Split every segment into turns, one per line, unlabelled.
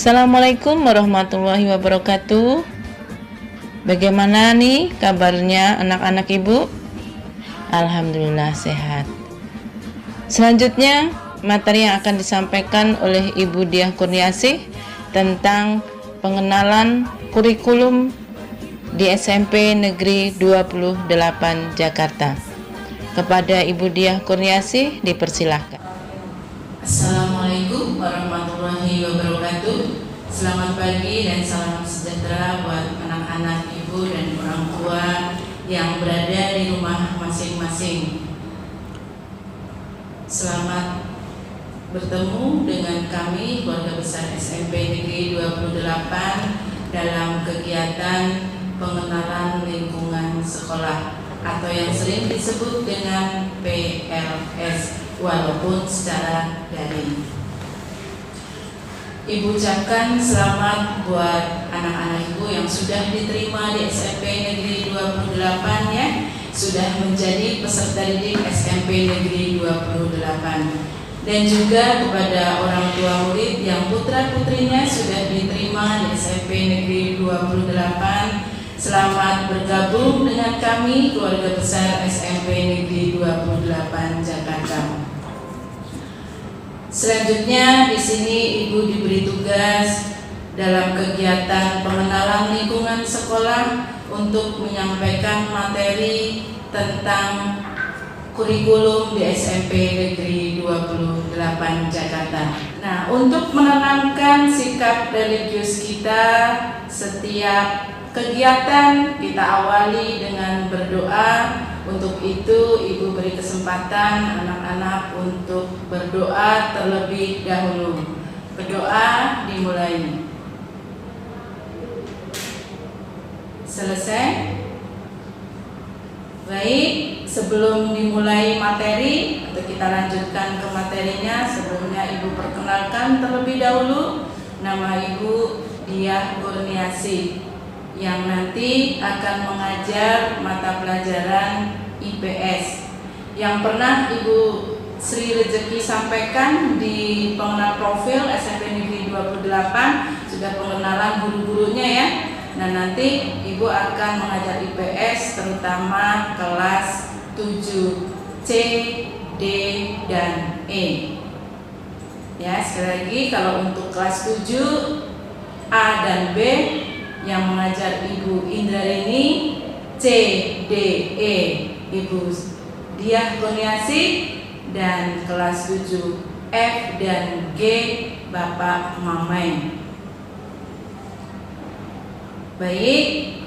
Assalamualaikum warahmatullahi wabarakatuh. Bagaimana nih kabarnya anak-anak ibu? Alhamdulillah sehat. Selanjutnya materi yang akan disampaikan oleh Ibu Diah Kurniasih tentang pengenalan kurikulum di SMP Negeri 28 Jakarta. Kepada Ibu Diah Kurniasih dipersilahkan.
Assalamualaikum warahmatullahi wabarakatuh. Selamat pagi dan salam sejahtera buat anak-anak ibu dan orang tua yang berada di rumah masing-masing. Selamat bertemu dengan kami keluarga besar SMP Negeri 28 dalam kegiatan pengenalan lingkungan sekolah atau yang sering disebut dengan PLS walaupun secara daring. Ibu ucapkan selamat buat anak-anak ibu yang sudah diterima di SMP Negeri 28 ya, sudah menjadi peserta didik SMP Negeri 28, dan juga kepada orang tua murid yang putra-putrinya sudah diterima di SMP Negeri 28. Selamat bergabung dengan kami keluarga besar SMP Negeri 28 Jakarta. Selanjutnya di sini Ibu diberi tugas dalam kegiatan pengenalan lingkungan sekolah untuk menyampaikan materi tentang kurikulum di SMP Negeri 28 Jakarta. Nah, untuk menanamkan sikap religius kita, setiap kegiatan kita awali dengan berdoa. Untuk itu Ibu beri kesempatan anak-anak untuk berdoa terlebih dahulu. Berdoa dimulai. Selesai? Baik, sebelum dimulai materi atau kita lanjutkan ke materinya, sebelumnya Ibu perkenalkan terlebih dahulu nama Ibu Diah Kurniasih yang nanti akan mengajar mata pelajaran IPS yang pernah Ibu Sri Rezeki sampaikan di pengenalan profil SMP Negeri 28, sudah pengenalan guru-gurunya ya. Nah, nanti Ibu akan mengajar IPS terutama kelas 7 C, D, dan E. Ya, sekali lagi kalau untuk kelas 7 A dan B yang mengajar Ibu Indrarini, C, D, E Ibu Diah Kurniasih, dan kelas 7 F dan G Bapak Mamai. Baik,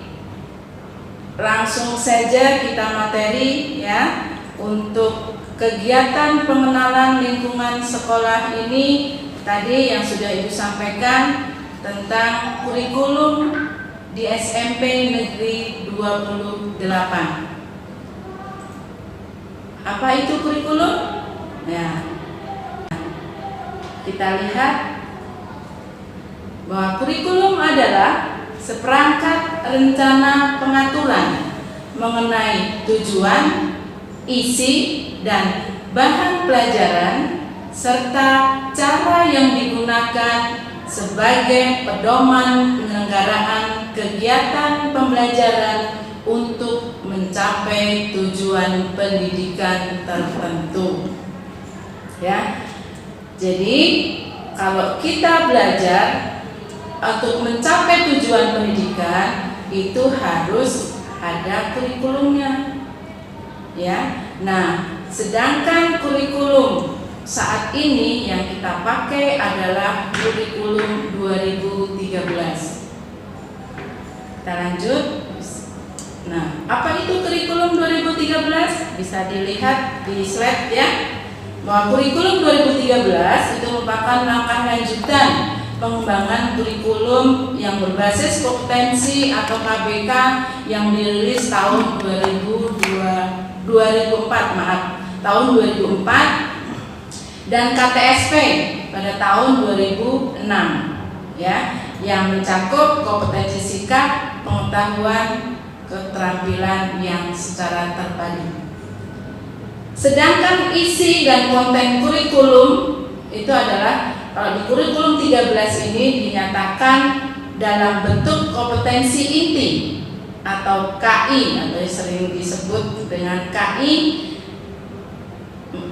langsung saja kita materi ya. Untuk kegiatan pengenalan lingkungan sekolah ini tadi yang sudah Ibu sampaikan tentang kurikulum di SMP Negeri 28. Apa itu kurikulum? Ya, kita lihat bahwa kurikulum adalah seperangkat rencana pengaturan mengenai tujuan, isi, dan bahan pelajaran serta cara yang digunakan sebagai pedoman penyelenggaraan kegiatan pembelajaran untuk mencapai tujuan pendidikan tertentu. Ya. Jadi, kalau kita belajar untuk mencapai tujuan pendidikan itu harus ada kurikulumnya. Ya. Nah, sedangkan kurikulum saat ini yang kita pakai adalah kurikulum 2013. Kita lanjut. Nah, apa itu kurikulum 2013? Bisa dilihat di slide ya. Bahwa kurikulum 2013 itu merupakan langkah lanjutan pengembangan kurikulum yang berbasis kompetensi atau KBK yang dirilis tahun 2004, tahun 2004. Dan KTSP pada tahun 2006 ya, yang mencakup kompetensi sikap, pengetahuan, keterampilan yang secara terpadu. Sedangkan isi dan konten kurikulum itu adalah kalau di kurikulum 13 ini dinyatakan dalam bentuk kompetensi inti atau KI, atau sering disebut dengan KI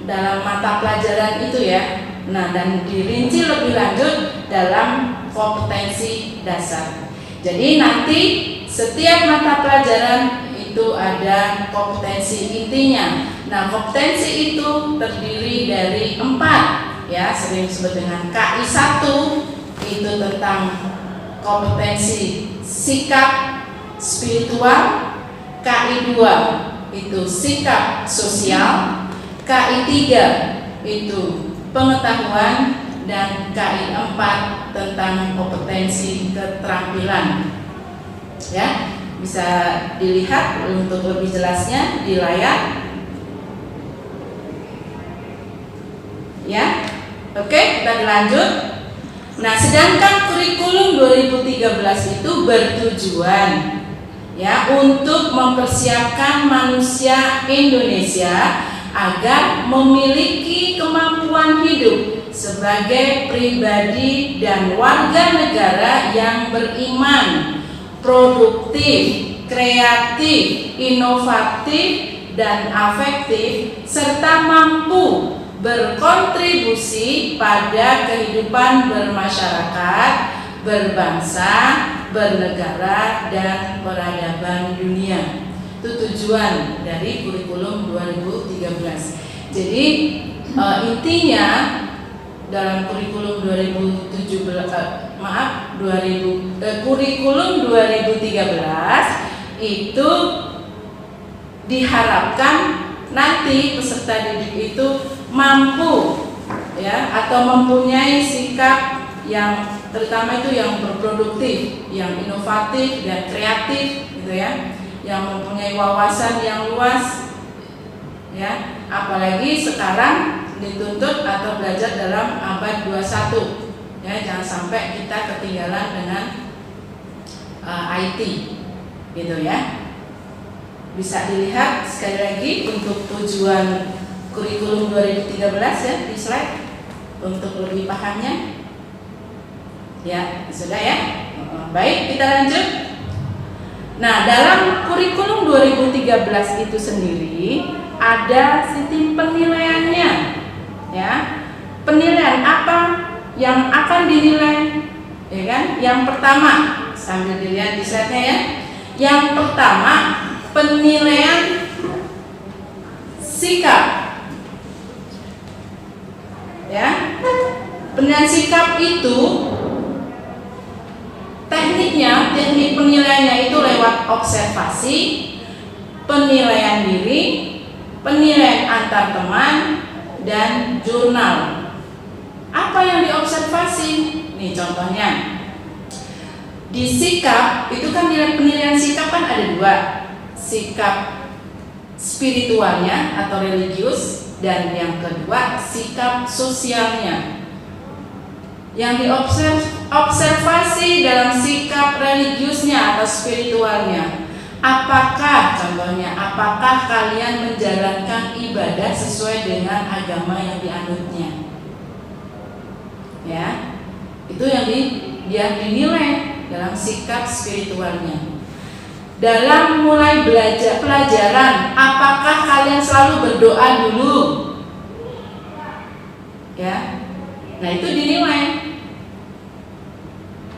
dalam mata pelajaran itu ya. Nah, dan dirinci lebih lanjut dalam kompetensi dasar. Jadi nanti setiap mata pelajaran itu ada kompetensi intinya. Nah, kompetensi itu terdiri dari 4 ya, sering disebut dengan KI 1 itu tentang kompetensi sikap spiritual, KI 2 itu sikap sosial, KI 3 itu pengetahuan, dan KI 4 tentang kompetensi keterampilan. Ya, bisa dilihat untuk lebih jelasnya di layar. Ya, oke, kita lanjut. Nah, sedangkan kurikulum 2013 itu bertujuan ya untuk mempersiapkan manusia Indonesia agar memiliki kemampuan hidup sebagai pribadi dan warga negara yang beriman, produktif, kreatif, inovatif, dan afektif, serta mampu berkontribusi pada kehidupan bermasyarakat, berbangsa, bernegara, dan peradaban dunia. Itu tujuan dari kurikulum 2013. Jadi intinya dalam kurikulum 2013 itu diharapkan nanti peserta didik itu mampu ya atau mempunyai sikap yang terutama itu yang berproduktif, yang inovatif dan kreatif gitu ya, yang mempunyai wawasan yang luas ya, apalagi sekarang dituntut atau belajar dalam abad 21 ya, jangan sampai kita ketinggalan dengan IT gitu ya. Bisa dilihat sekali lagi untuk tujuan kurikulum 2013 ya di slide untuk lebih pahamnya. Ya, sudah ya. Baik, kita lanjut. Nah, dalam kurikulum 2013 itu sendiri ada sistem penilaiannya. Ya. Penilaian apa yang akan dinilai? Ya kan? Yang pertama, sambil dilihat di slide-nya ya. Yang pertama, penilaian sikap. Ya, penilaian sikap itu teknik penilaiannya itu lewat observasi, penilaian diri, penilaian antar teman, dan jurnal. Apa yang diobservasi? Nih contohnya, di sikap itu kan penilaian sikap kan ada 2, sikap spiritualnya atau religius, dan yang kedua sikap sosialnya. Yang diobservasi dalam sikap religiusnya atau spiritualnya, apakah contohnya, apakah kalian menjalankan ibadah sesuai dengan agama yang dianutnya? Ya, itu yang dinilai dalam sikap spiritualnya. Dalam mulai belajar pelajaran, apakah kalian selalu berdoa dulu? Ya, nah itu dinilai.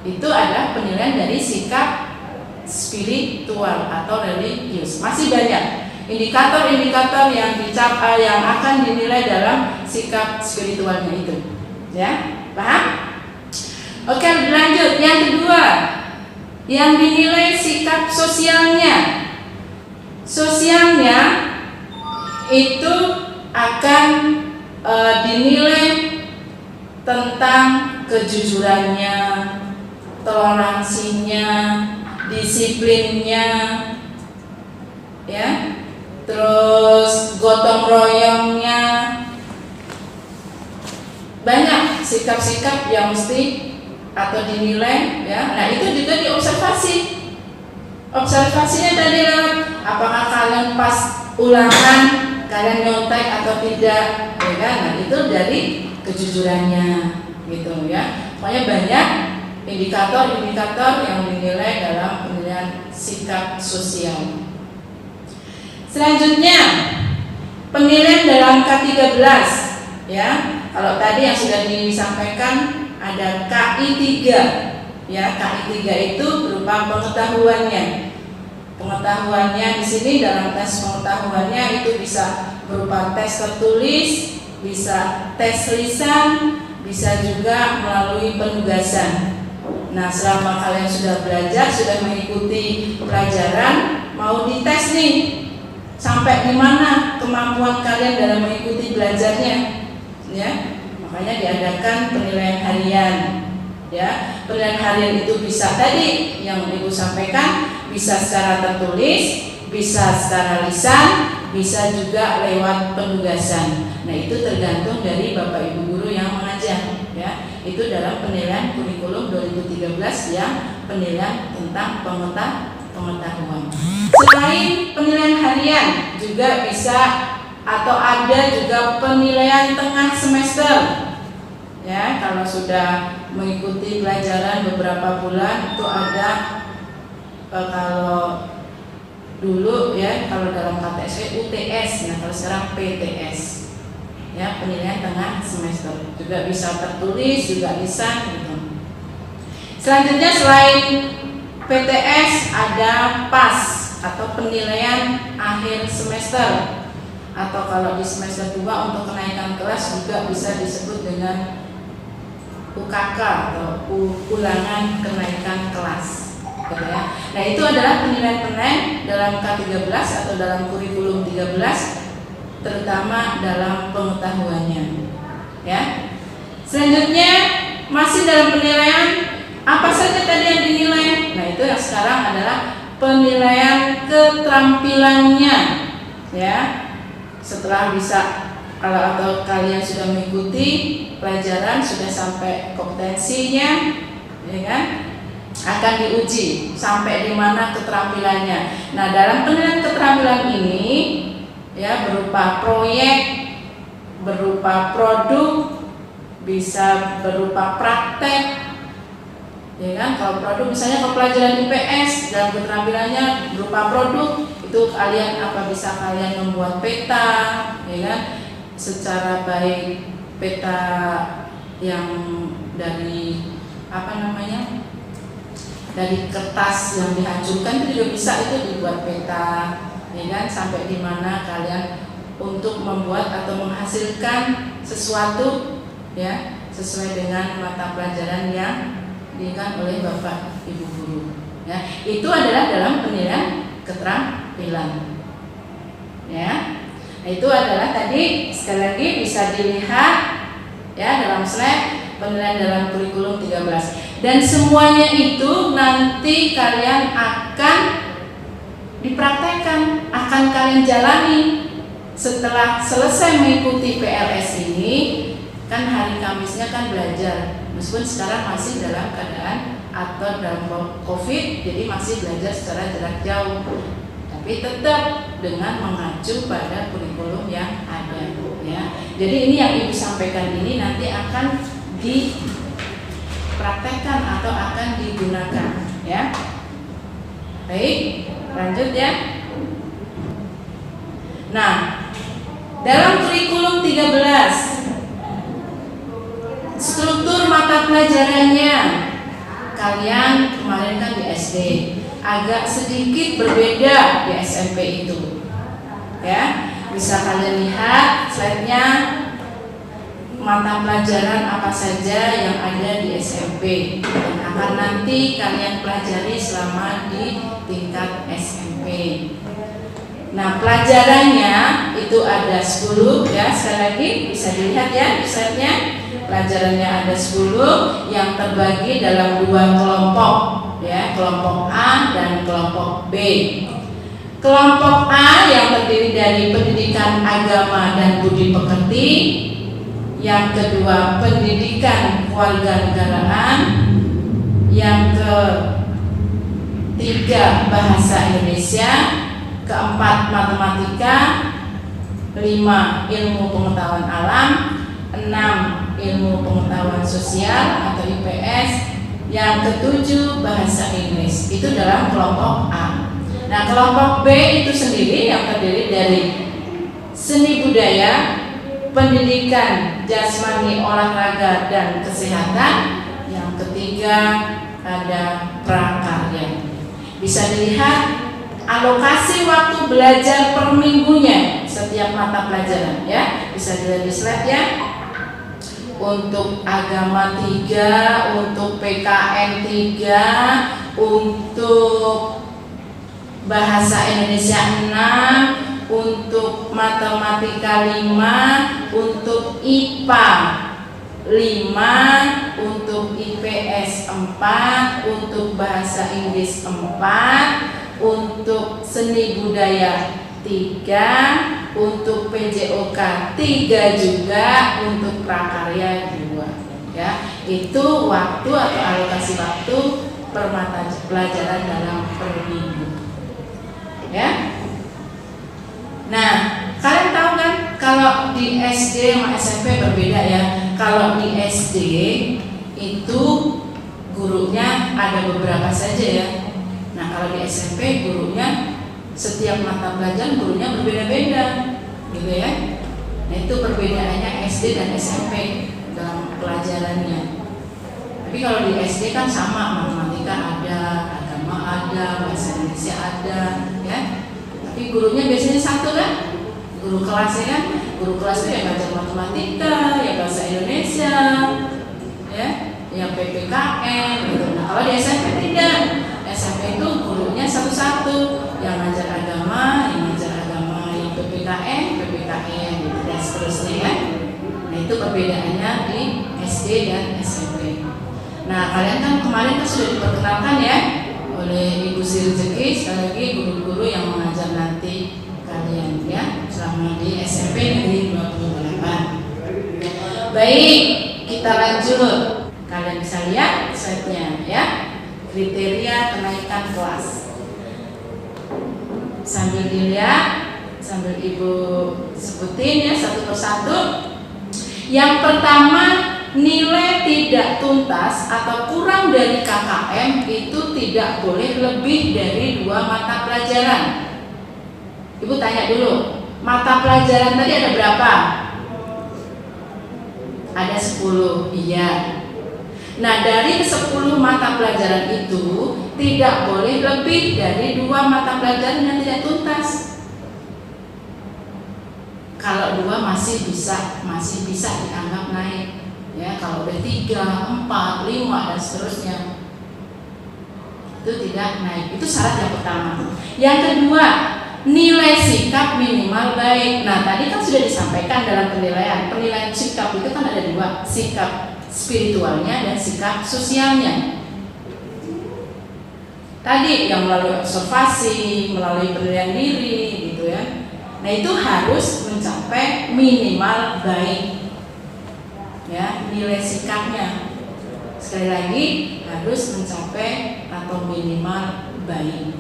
Itu adalah penilaian dari sikap spiritual atau religius. Masih banyak indikator-indikator yang akan dinilai dalam sikap spiritualnya itu. Ya, paham? Oke, lanjut. Yang kedua, yang dinilai sikap sosialnya. Sosialnya itu akan dinilai tentang kejujurannya, toleransinya, disiplinnya, ya, terus gotong royongnya. Banyak sikap-sikap yang mesti atau dinilai ya. Nah, itu juga diobservasi. Observasinya tadi lewat apakah kalian pas ulangan kalian nyontek atau tidak, ya kan? Nah, itu dari kejujurannya. gitu ya. Pokoknya banyak indikator-indikator yang dinilai dalam penilaian sikap sosial. Selanjutnya, penilaian dalam K13 ya. Kalau tadi yang sudah disampaikan ada KI 3 ya. KI 3 itu berupa pengetahuannya. Pengetahuannya di sini dalam tes pengetahuannya itu bisa berupa tes tertulis, bisa tes lisan, bisa juga melalui penugasan. Nah, selama kalian sudah belajar, sudah mengikuti pelajaran, mau dites nih, sampai di mana kemampuan kalian dalam mengikuti belajarnya, ya. Makanya diadakan penilaian harian, ya. Penilaian harian itu bisa tadi yang Ibu sampaikan, bisa secara tertulis, bisa secara lisan, bisa juga lewat penugasan. Nah, itu tergantung dari Bapak Ibu guru yang mengajar, ya. Itu dalam penilaian kurikulum 2013 yang penilaian tentang pengetahuan. Selain penilaian harian, juga bisa atau ada juga penilaian tengah semester. Ya, kalau sudah mengikuti pelajaran beberapa bulan itu ada kalau dulu ya, kalau dalam KTSW UTS, nah kalau sekarang PTS. Ya, penilaian tengah semester juga bisa tertulis, juga lisan gitu. Selanjutnya selain PTS ada PAS atau penilaian akhir semester, atau kalau di semester 2 untuk kenaikan kelas juga bisa disebut dengan UKK atau ulangan kenaikan kelas gitu ya. Nah, itu adalah penilaian dalam K13 atau dalam kurikulum 13, terutama dalam pengetahuannya, ya. Selanjutnya masih dalam penilaian, apa saja tadi yang dinilai? Nah, itu yang sekarang adalah penilaian keterampilannya, ya. Setelah bisa, kalau kalian sudah mengikuti pelajaran, sudah sampai kompetensinya, ya kan, akan diuji sampai di mana keterampilannya. Nah, dalam penilaian keterampilan ini ya berupa proyek, berupa produk, bisa berupa praktek, ya kan. Kalau produk misalnya kalau pelajaran IPS dalam keterampilannya berupa produk, itu kalian bisa kalian membuat peta, ya kan, secara baik peta yang dari dari kertas yang dihancurkan itu juga bisa itu dibuat peta, ya kan, sampai di mana kalian untuk membuat atau menghasilkan sesuatu ya sesuai dengan mata pelajaran yang diberikan oleh Bapak Ibu guru. Ya, itu adalah dalam penilaian keterampilan. Ya, nah, itu adalah tadi sekali lagi bisa dilihat ya dalam slide penilaian dalam kurikulum 13. Dan semuanya itu nanti kalian akan dipraktekkan, akan kalian jalani setelah selesai mengikuti PLS ini. Kan hari Kamisnya kan belajar, meskipun sekarang masih dalam keadaan atau dalam COVID, jadi masih belajar secara jarak jauh, tapi tetap dengan mengacu pada kurikulum yang ada, ya. Jadi ini yang Ibu sampaikan ini nanti akan dipraktekkan atau akan digunakan, ya. Baik, lanjut ya. Nah, dalam kurikulum 13 struktur mata pelajarannya, kalian kemarin kan di SD, agak sedikit berbeda di SMP itu, ya. Bisa kalian lihat slide-nya, mata pelajaran apa saja yang ada di SMP yang akan nanti kalian pelajari selama di tingkat SMP. Nah, pelajarannya itu ada 10 ya, sekali lagi bisa dilihat ya di slide-nya. Pelajarannya ada 10 yang terbagi dalam 2 kelompok ya, kelompok A dan kelompok B. Kelompok A yang terdiri dari pendidikan agama dan budi pekerti, yang kedua pendidikan kewarganegaraan, yang ketiga bahasa Indonesia, keempat matematika, 5 ilmu pengetahuan alam, 6 ilmu pengetahuan sosial atau IPS. Yang ketujuh bahasa Inggris, itu dalam kelompok A. Nah, kelompok B itu sendiri yang terdiri dari seni budaya, pendidikan, jasmani, olahraga, dan kesehatan. Yang ketiga ada prakarya. Bisa dilihat alokasi waktu belajar per minggunya setiap mata pelajaran, ya. Bisa dilihat di slide ya. Untuk agama 3, untuk PKN 3, untuk bahasa Indonesia 6, untuk matematika 5, untuk IPA 5, untuk IPS 4, untuk bahasa Inggris 4, untuk seni budaya 3, untuk PJOK 3 juga, untuk prakarya 2. Ya, itu waktu atau alokasi waktu per mata pelajaran dalam per minggu. Ya. Nah, kalian tahu kan kalau di SD sama SMP berbeda ya. Kalau di SD itu gurunya ada beberapa saja ya. Nah, kalau di SMP gurunya setiap mata pelajaran gurunya berbeda-beda, gitu ya. Nah, itu perbedaannya SD dan SMP dalam pelajarannya. Tapi kalau di SD kan sama, matematika ada, agama ada, bahasa Indonesia ada, ya. Tapi gurunya biasanya satu kan, guru kelasnya kan, guru kelas itu yang ngajar matematika, yang bahasa Indonesia, ya, yang PPKN, gitu. Nah, kalau di SMP tidak. SMP itu gurunya satu-satu, yang ngajar agama, yang PPKN, gitu, dan seterusnya ya. Nah, itu perbedaannya di SD dan SMP. Nah, kalian kan kemarin kan sudah diperkenalkan ya oleh Ibu Sri Rezeki, sekali lagi guru-guru yang mengajar nanti kalian ya selama di SMP Negeri 28. Baik, kita lanjut. Kalian bisa lihat slide-nya ya. Kriteria kenaikan kelas. Sambil dilihat, sambil Ibu sebutin ya satu persatu. Yang pertama, nilai tidak tuntas atau kurang dari KKM itu tidak boleh lebih dari 2 mata pelajaran. Ibu tanya dulu, mata pelajaran tadi ada berapa? Ada 10, iya. Nah, dari 10 mata pelajaran itu tidak boleh lebih dari 2 mata pelajaran yang tidak tuntas. Kalau 2 masih bisa dianggap naik. Ya, kalau udah 3, 4, 5 dan seterusnya itu tidak naik. Itu syarat yang pertama. Yang kedua, nilai sikap minimal baik. Nah, tadi kan sudah disampaikan dalam penilaian. Penilaian sikap itu kan ada 2, sikap spiritualnya dan sikap sosialnya. Tadi yang melalui observasi, melalui penilaian diri gitu ya. Nah, itu harus mencapai minimal baik. Ya, nilai sikapnya sekali lagi harus mencapai atau minimal baik.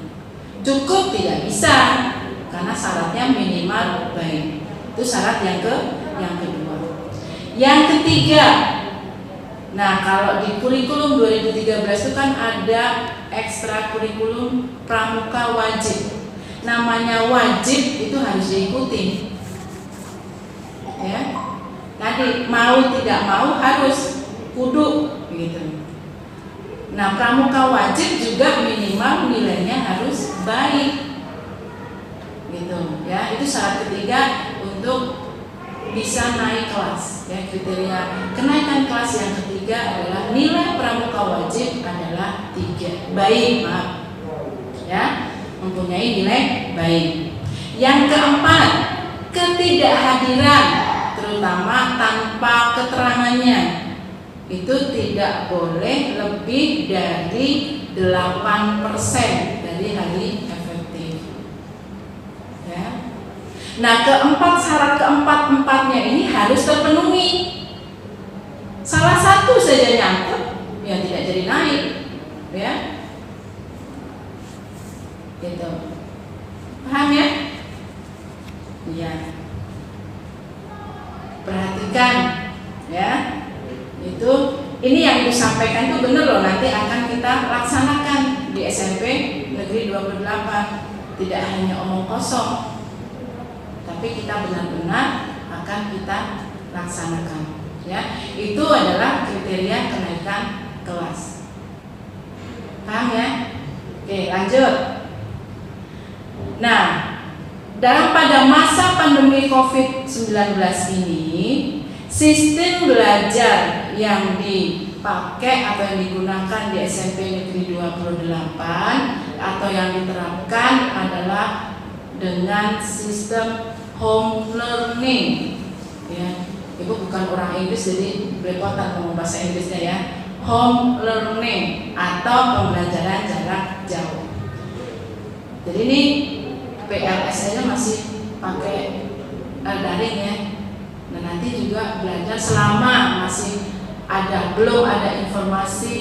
Cukup tidak bisa karena syaratnya minimal baik. Itu syarat yang kedua. Yang ketiga, nah kalau di kurikulum 2013 itu kan ada ekstra kurikulum pramuka wajib. Namanya wajib itu harus diikuti. Ya. Tadi mau tidak mau harus kudu begitu. Nah, pramuka wajib juga minimal nilainya harus baik. Gitu ya. Itu syarat ketiga untuk bisa naik kelas ya. Kriteria kenaikan kelas yang ketiga adalah nilai pramuka wajib adalah 3 baik, maaf ya, mempunyai nilai baik. Yang keempat, ketidakhadiran terutama tanpa keterangannya itu tidak boleh lebih dari 8% dari hari efektif ya. Nah, syarat keempat-empatnya ini harus terpenuhi. Salah satu saja nyangkut, ya tidak jadi naik, ya. Gitu. Paham ya? Iya. Perhatikan, ya. itu ini yang disampaikan itu benar loh, nanti akan kita laksanakan di SMP Negeri 28. Tidak hanya omong kosong, tapi kita benar-benar akan kita laksanakan. Ya, itu adalah kriteria kenaikan kelas. Paham ya? Oke, lanjut. Nah, pada masa pandemi COVID-19 ini, sistem belajar yang dipakai atau yang digunakan di SMP Negeri 28 atau yang diterapkan adalah dengan sistem home learning. Ya, Ibu bukan orang Inggris jadi belepotan ngomong bahasa Inggrisnya ya. Home learning atau pembelajaran jarak jauh. Jadi ini PLS-nya masih pakai daring ya. Nah, nanti juga belajar selama masih belum ada informasi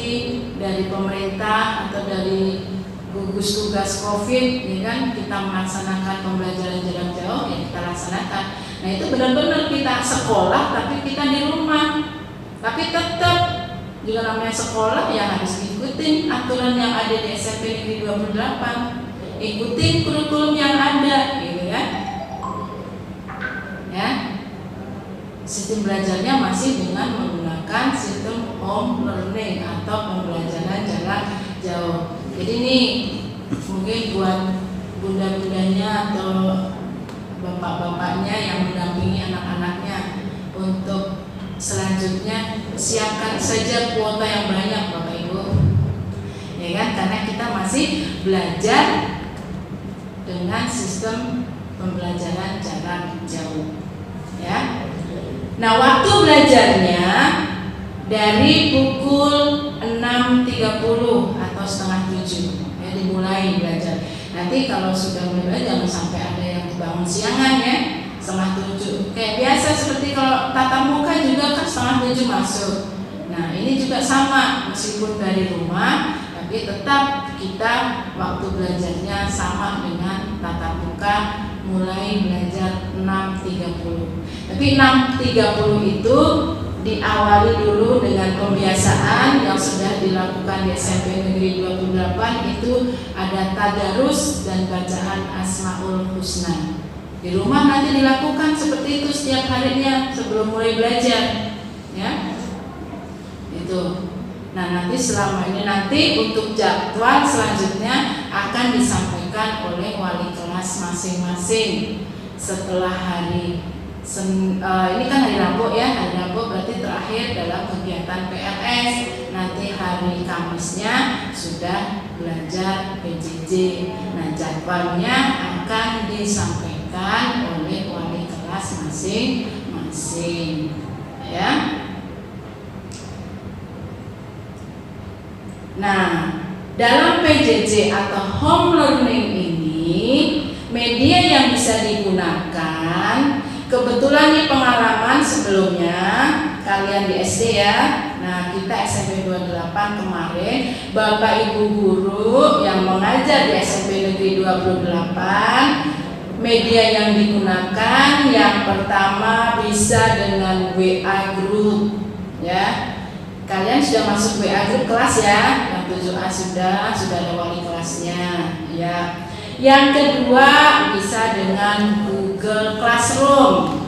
dari pemerintah atau dari gugus tugas COVID, ya kan, kita melaksanakan pembelajaran jarak jauh, ya kita laksanakan. Nah, itu benar-benar kita sekolah tapi kita di rumah. Tapi tetap juga namanya sekolah ya harus ikutin aturan yang ada di SMP Negeri 28. Ikutin kurikulum yang ada, gitu ya. Ya. Sistem belajarnya masih dengan menggunakan sistem home learning atau pembelajaran jarak jauh. Jadi ini mungkin buat bunda-bundanya atau bapak-bapaknya yang mendampingi anak-anaknya untuk selanjutnya siapkan saja kuota yang banyak Bapak Ibu. Ya kan, karena kita masih belajar dengan sistem pembelajaran jarak jauh. Ya. Nah, waktu belajarnya dari pukul 6.30 atau setengah 7 ya, dimulai belajar. Nanti kalau sudah mulai jangan sampai ada yang bangun siangan ya, setengah 7. Kayak biasa seperti kalau tatap muka juga kan setengah 7 masuk. Nah, ini juga sama meskipun dari rumah, tapi tetap kita waktu belajarnya sama dengan tatap muka, mulai belajar 6.30. Tapi 6.30 itu diawali dulu dengan pembiasaan yang sudah dilakukan di SMP Negeri 28, itu ada tadarus dan bacaan Asmaul Husna. Di rumah nanti dilakukan seperti itu setiap harinya sebelum mulai belajar. Ya. Itu. Nah, nanti selama ini untuk jadwal selanjutnya akan disampaikan oleh wali kelas masing-masing setelah hari ini kan hari Rabu ya, hari Rabu berarti terakhir dalam kegiatan PLS. Nanti hari Kamisnya sudah belajar PJJ. Nah, jadwalnya akan disampaikan oleh wali kelas masing-masing ya. Nah, dalam PJJ atau home learning ini, media yang bisa digunakan, kebetulan nih pengalaman sebelumnya kalian di SD ya. Nah, kita SMP 28 kemarin, Bapak Ibu guru yang mengajar di SMP Negeri 28, media yang digunakan yang pertama bisa dengan WA group ya. Kalian sudah masuk WA group kelas ya, yang 7A sudah ada wali kelasnya ya. Yang kedua bisa dengan Google Classroom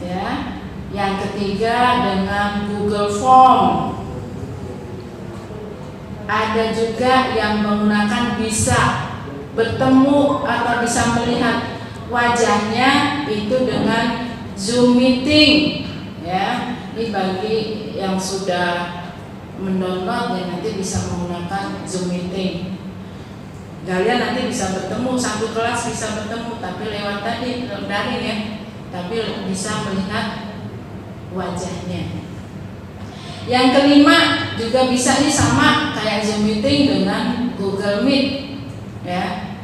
ya. Yang ketiga dengan Google Form. Ada juga yang menggunakan bisa bertemu atau bisa melihat wajahnya itu dengan Zoom meeting ya. Ini bagi yang sudah mendownload ya, nanti bisa menggunakan Zoom meeting. Kalian nanti bisa bertemu, satu kelas bisa bertemu, tapi lewat daring ya, tapi bisa melihat wajahnya. Yang kelima juga bisa nih sama kayak Zoom meeting dengan Google Meet ya.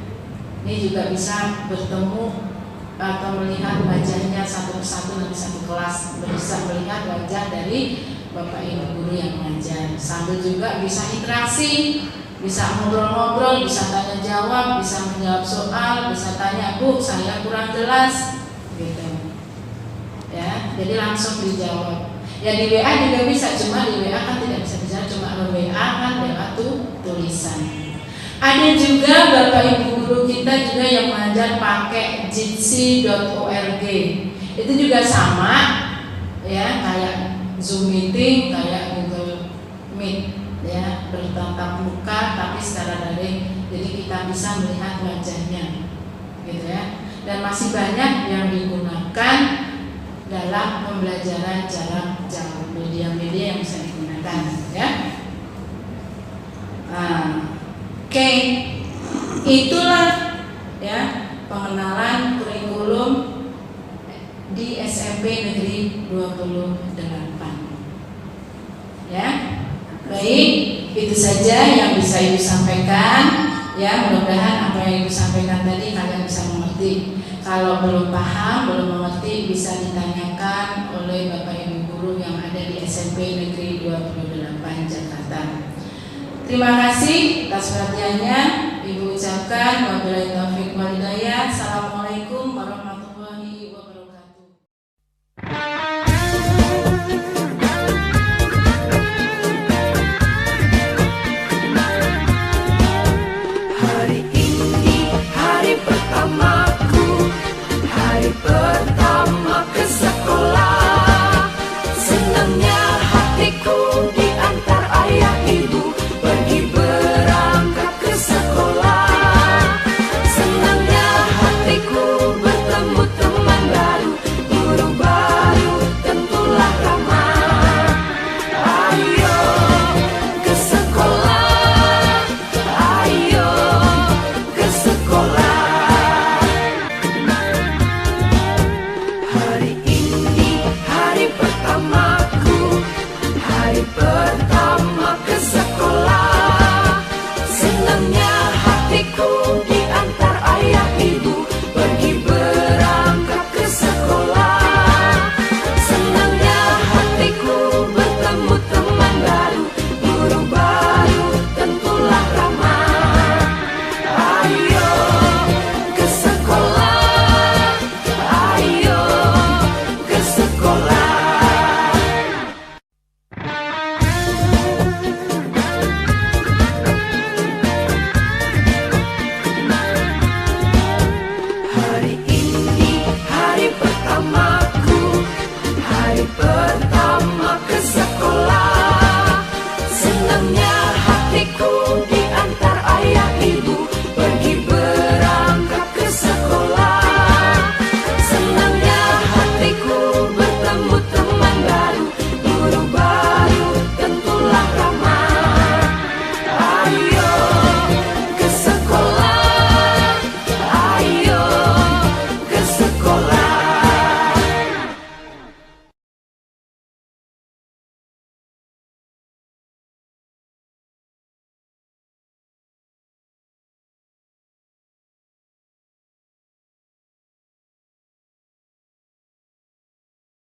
Ini juga bisa bertemu atau melihat wajahnya satu persatu nanti satu kelas, bisa melihat wajah dari Bapak Ibu guru yang mengajar. Sambil juga bisa interaksi, bisa ngobrol-ngobrol, bisa tanya jawab, bisa menjawab soal, bisa tanya, Bu, saya kurang jelas, gitu. Ya, jadi langsung dijawab. Ya di WA juga bisa, cuma di WA kan tidak bisa bicara, cuma WA kan WA tuh tulisan. Ada juga Bapak Ibu guru kita juga yang mengajar pakai jitsi.org. Itu juga sama ya, kayak Zoom meeting, kayak Google Meet ya, bertatap muka tapi secara daring. Jadi kita bisa melihat wajahnya gitu ya. Dan masih banyak yang digunakan dalam pembelajaran jarak jauh, media-media yang bisa digunakan ya. Oke, itulah ya pengenalan kurikulum di SMP Negeri 28 ya. Baik, itu saja yang bisa Ibu sampaikan ya. Mudah-mudahan apa yang Ibu sampaikan tadi kalian bisa mengerti. Kalau belum paham, belum mengerti, bisa ditanyakan oleh Bapak Ibu guru yang ada di SMP Negeri 28 Jakarta. Terima kasih atas perhatiannya. Ibu ucapkan wabillahi taufiq wal hidayah. Assalamualaikum